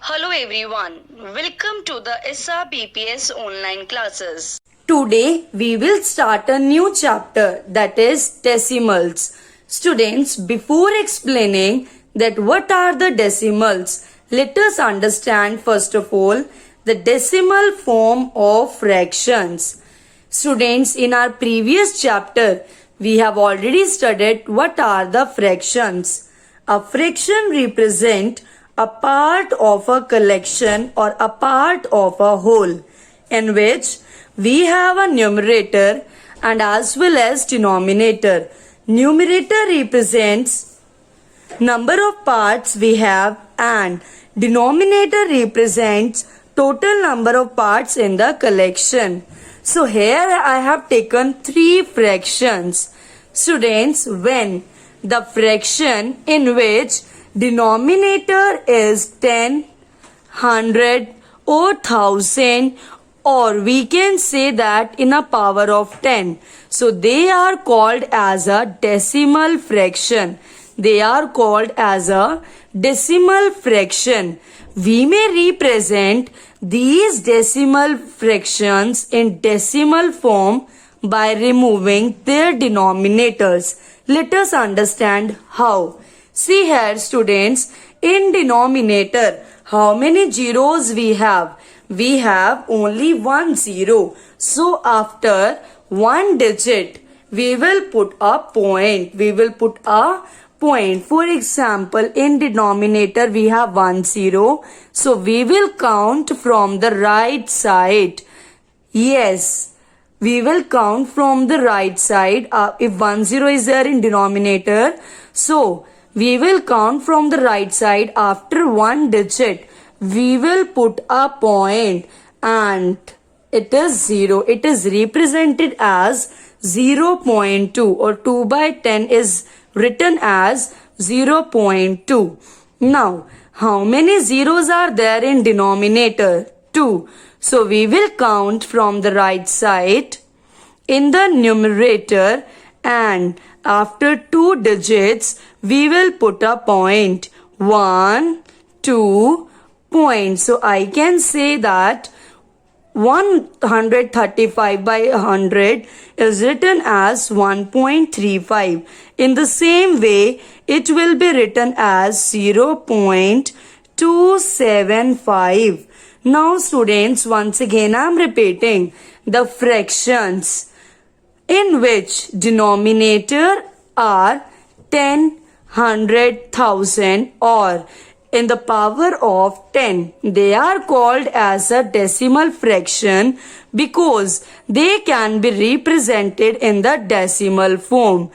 Hello everyone, welcome to the SRBPS online classes. Today we will start a new chapter, that is decimals. Students, before explaining that what are the decimals, let us understand first of all the decimal form of fractions. Students, in our previous chapter we have already studied what are the fractions. A fraction represents a part of a collection or a part of a whole in which we have a numerator and as well as denominator. Numerator represents number of parts we have and denominator represents total number of parts in the collection. So here I have taken three fractions. Students, when the fraction in which denominator is 10, 100 or 1000, or we can say that in a power of 10. So they are called as a decimal fraction. They are called as a decimal fraction. We may represent these decimal fractions in decimal form by removing their denominators. Let us understand how. See here students, in denominator, how many zeros we have? We have only one zero. So after one digit, we will put a point. We will put a point. For example, in denominator, we have 10. So we will count from the right side. Yes, we will count from the right side. If 10 is there in denominator, so we will count from the right side. After one digit, we will put a point and it is 0. It is represented as 0.2 or 2 by 10 is written as 0.2. Now, how many zeros are there in denominator? 2. So we will count from the right side in the numerator and after two digits, we will put a point. 1, 2, point. So I can say that 135 by 100 is written as 1.35. In the same way, it will be written as 0.275. Now students, once again I am repeating the fractions in which denominator are 10, 100, 1000 or in the power of 10. They are called as a decimal fraction because they can be represented in the decimal form.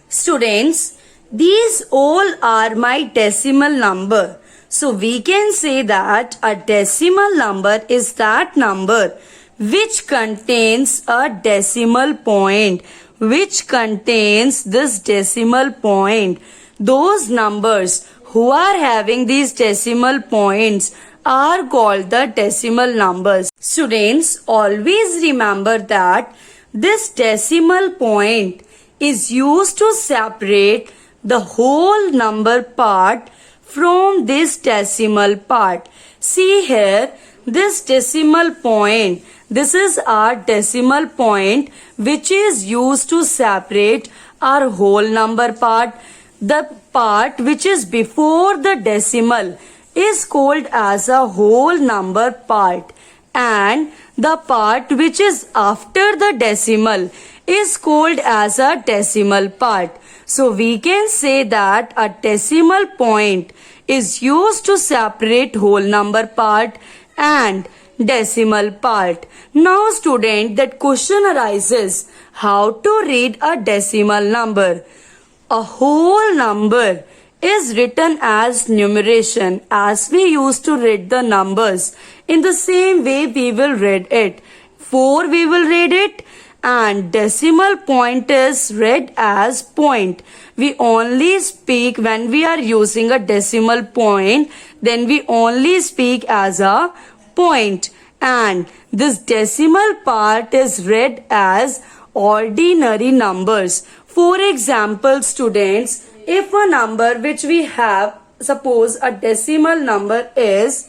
Students, these all are my decimal number. So we can say that a decimal number is that number which contains a decimal point, which contains this decimal point. Those numbers who are having these decimal points are called the decimal numbers. Students, always remember that this decimal point is used to separate the whole number part from this decimal part. See here, this decimal point, this is our decimal point which is used to separate our whole number part. The part which is before the decimal is called as a whole number part and the part which is after the decimal is called as a decimal part. So we can say that a decimal point is used to separate whole number part and decimal part. Now student, that question arises, how to read a decimal number? A whole number is written as numeration as we used to read the numbers. In the same way we will read it. 4 we will read it and decimal point is read as point. We only speak when we are using a decimal point, then we only speak as a point and this decimal part is read as ordinary numbers. For example, students, if a number which we have, suppose a decimal number is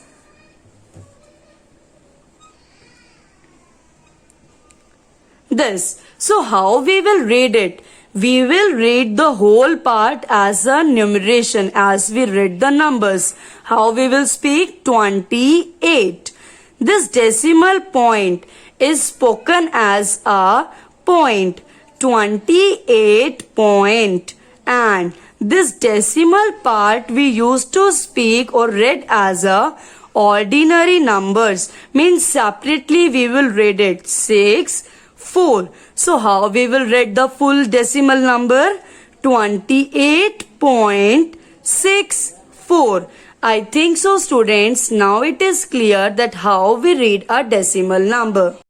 this. So how we will read it? We will read the whole part as a numeration as we read the numbers. How we will speak? 28. This decimal point is spoken as a point. 28 point. And this decimal part we used to speak or read as a ordinary numbers. Means separately we will read it. 6, 4. So how we will read the full decimal number? 28.64. I think so students, now it is clear that how we read a decimal number.